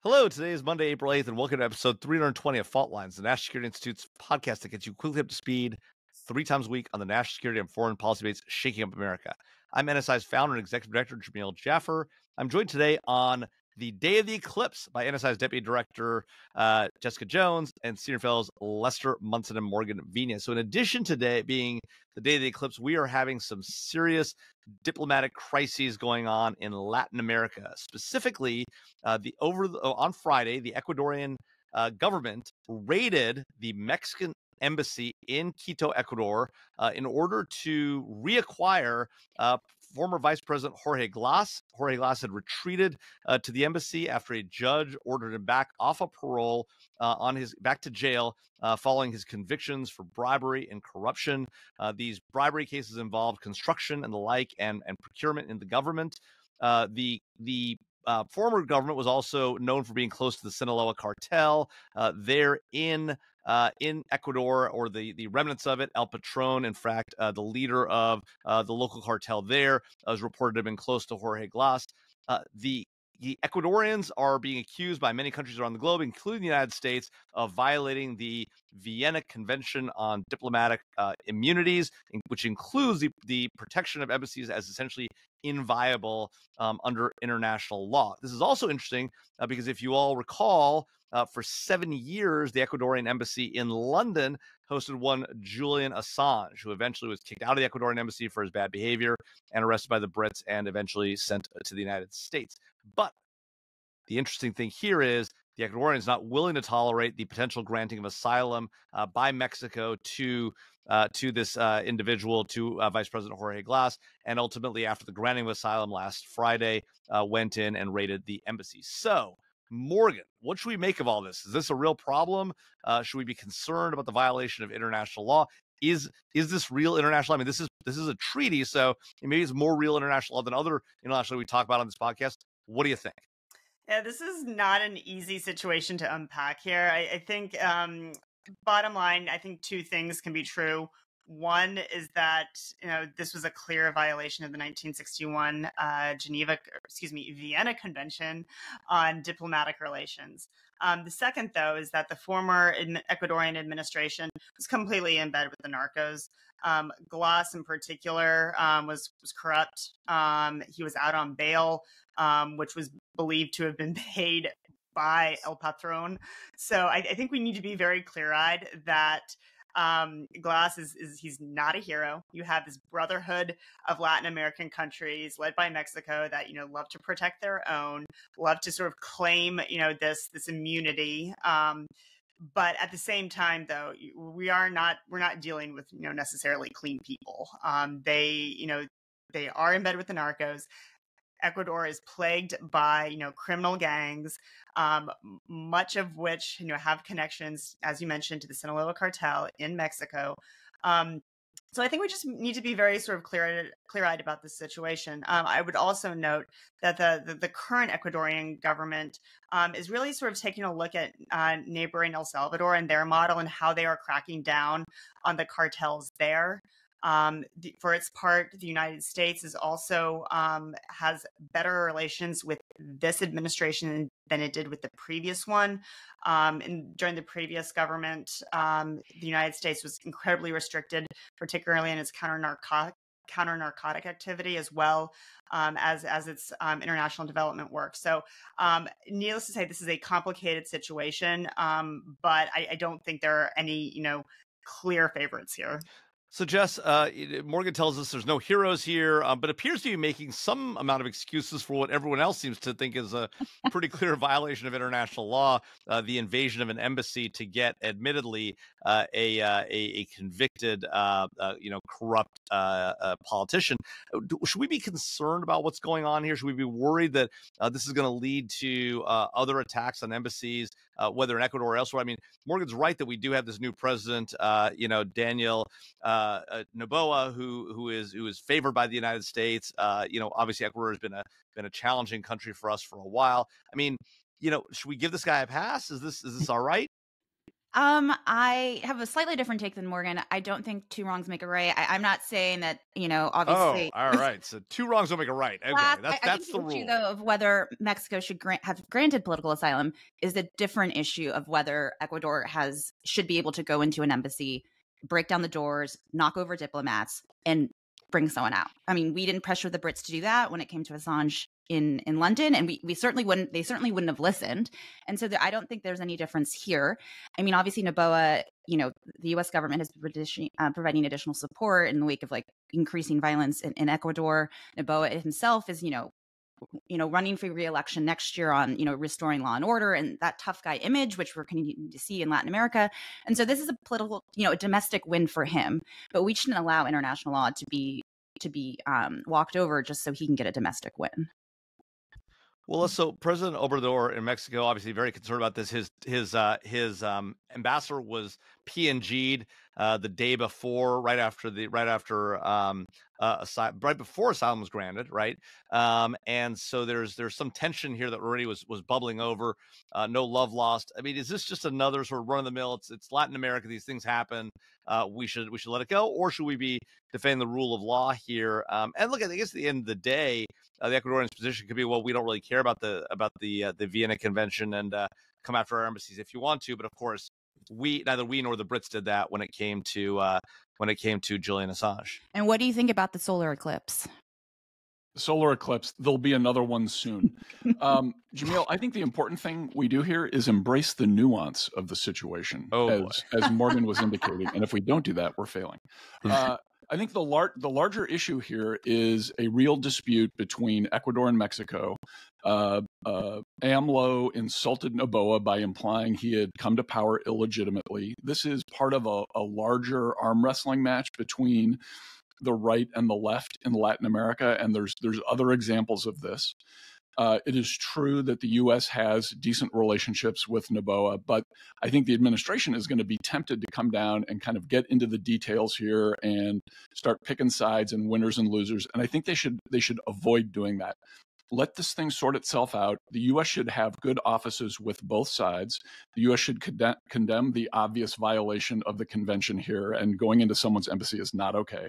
Hello, today is Monday, April 8th, and welcome to episode 320 of Fault Lines, the National Security Institute's podcast that gets you quickly up to speed 3 times a week on the national security and foreign policy debates shaking up America. I'm NSI's founder and executive director, Jamil Jaffer. I'm joined today on the Day of the Eclipse by NSI's deputy director, Jessica Jones, and senior fellows Lester Munson and Morgan Vienna. So in addition to today being the Day of the Eclipse, we are having some serious diplomatic crises going on in Latin America. Specifically, on Friday, the Ecuadorian government raided the Mexican embassy in Quito, Ecuador, in order to reacquire former Vice President Jorge Glas. Jorge Glas had retreated to the embassy after a judge ordered him back off of parole back to jail following his convictions for bribery and corruption. These bribery cases involved construction and the like, and procurement in the government. The former government was also known for being close to the Sinaloa cartel. There in Ecuador, or the remnants of it, El Patron, in fact, the leader of the local cartel there, was reported to have been close to Jorge Glas. The Ecuadorians are being accused by many countries around the globe, including the United States, of violating the Vienna Convention on diplomatic immunities, which includes the protection of embassies as essentially inviolable under international law. This is also interesting because if you all recall, for 7 years, the Ecuadorian embassy in London hosted one Julian Assange, who eventually was kicked out of the Ecuadorian embassy for his bad behavior and arrested by the Brits and eventually sent to the United States. But the interesting thing here is the Ecuadorian is not willing to tolerate the potential granting of asylum by Mexico to this individual, to Vice President Jorge Glas, and ultimately, after the granting of asylum last Friday, went in and raided the embassy. So, Morgan, what should we make of all this? Is this a real problem? Should we be concerned about the violation of international law? Is this real international law? I mean, this is a treaty, so maybe it's more real international law than other international law we talk about on this podcast. What do you think? Yeah, this is not an easy situation to unpack here. I think, bottom line, I think two things can be true. One is that, this was a clear violation of the 1961 Vienna Convention on diplomatic relations. The second, though, is that the former Ecuadorian administration was completely in bed with the narcos. Glas, in particular, was corrupt. He was out on bail, which was believed to have been paid by El Patron. So I think we need to be very clear-eyed that Glas he's not a hero. You have this brotherhood of Latin American countries led by Mexico that, love to protect their own, love to sort of claim, this immunity. But at the same time, though, we're not dealing with, necessarily clean people. They are in bed with the narcos. Ecuador is plagued by, criminal gangs, much of which, have connections, as you mentioned, to the Sinaloa cartel in Mexico. So I think we just need to be very sort of clear-eyed about this situation. I would also note that the current Ecuadorian government is really sort of taking a look at neighboring El Salvador and their model and how they are cracking down on the cartels there. For its part, the United States is also has better relations with this administration than it did with the previous one. And during the previous government, the United States was incredibly restricted, particularly in its counter-narcotic activity, as well as its international development work. So needless to say, this is a complicated situation, but I don't think there are any, clear favorites here. So, Jess, Morgan tells us there's no heroes here, but appears to be making some amount of excuses for what everyone else seems to think is a pretty clear violation of international law, the invasion of an embassy to get, admittedly, a convicted, corrupt politician. Should we be concerned about what's going on here? Should we be worried that this is going to lead to other attacks on embassies, whether in Ecuador or elsewhere? I mean, Morgan's right that we do have this new president, Daniel Noboa, who is favored by the United States. Obviously Ecuador has been a challenging country for us for a while. I mean, should we give this guy a pass? Is this all right? I have a slightly different take than Morgan. I don't think two wrongs make a right. I'm not saying that, Oh, obviously. all right. So two wrongs don't make a right. Okay, I that's think the the issue, rule. though, of whether Mexico should have granted political asylum is the different issue of whether Ecuador should be able to go into an embassy, break down the doors, knock over diplomats, and bring someone out. I mean, we didn't pressure the Brits to do that when it came to Assange in London, and we certainly wouldn't. They certainly wouldn't have listened. And so I don't think there's any difference here. I mean, obviously, Noboa, the U.S. government has been providing additional support in the wake of increasing violence in Ecuador. Noboa himself is, running for re-election next year on, restoring law and order and that tough guy image, which we're continuing to see in Latin America. And so this is a political, a domestic win for him. But we shouldn't allow international law to be walked over just so he can get a domestic win. Well, so President Obrador in Mexico, obviously very concerned about this. His ambassador was PNG'd the day before, right before asylum was granted, right? And so there's some tension here that already was bubbling over. No love lost. I mean, is this just another sort of run of the mill? It's Latin America. These things happen. We should let it go, or should we be defending the rule of law here? And look, I guess at the end of the day, the Ecuadorian's position could be, well, we don't really care about the Vienna Convention, and come after our embassies if you want to. But of course, neither we nor the Brits did that when it came to Julian Assange. And what do you think about the solar eclipse? Solar eclipse, there'll be another one soon. Jamil, I think the important thing we do here is embrace the nuance of the situation, as Morgan was indicating. And if we don't do that, we're failing. I think the larger issue here is a real dispute between Ecuador and Mexico. AMLO insulted Noboa by implying he had come to power illegitimately. This is part of a larger arm wrestling match between the right and the left in Latin America, and there's other examples of this. It is true that the U.S. has decent relationships with Noboa, but I think the administration is going to be tempted to come down and kind of get into the details here and start picking sides and winners and losers. And I think they should avoid doing that. Let this thing sort itself out. The U.S. should have good offices with both sides. The U.S. should condemn the obvious violation of the convention here, and going into someone's embassy is not okay.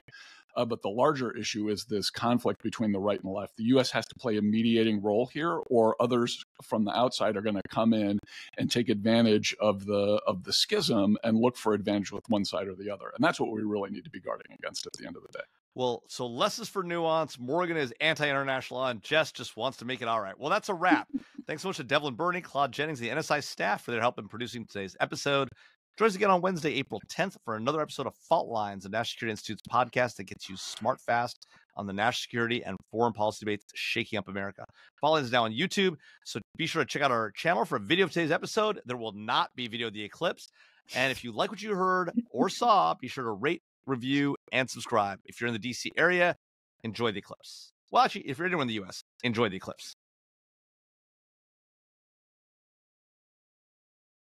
But the larger issue is this conflict between the right and the left. The U.S. has to play a mediating role here, or others from the outside are going to come in and take advantage of the schism and look for advantage with one side or the other. And that's what we really need to be guarding against at the end of the day. Well, so less is for nuance. Morgan is anti-international law, and Jess just wants to make it all right. Well, that's a wrap. Thanks so much to Devlin Burney, Claude Jennings, the NSI staff for their help in producing today's episode. Join us again on Wednesday, April 10th for another episode of Fault Lines, the National Security Institute's podcast that gets you smart fast on the national security and foreign policy debates shaking up America. Fault Lines is now on YouTube, so be sure to check out our channel for a video of today's episode. There will not be a video of the eclipse. And if you like what you heard or saw, be sure to rate, review, and subscribe. If you're in the DC area, enjoy the eclipse. Well, actually, if you're anywhere in the U.S., enjoy the eclipse.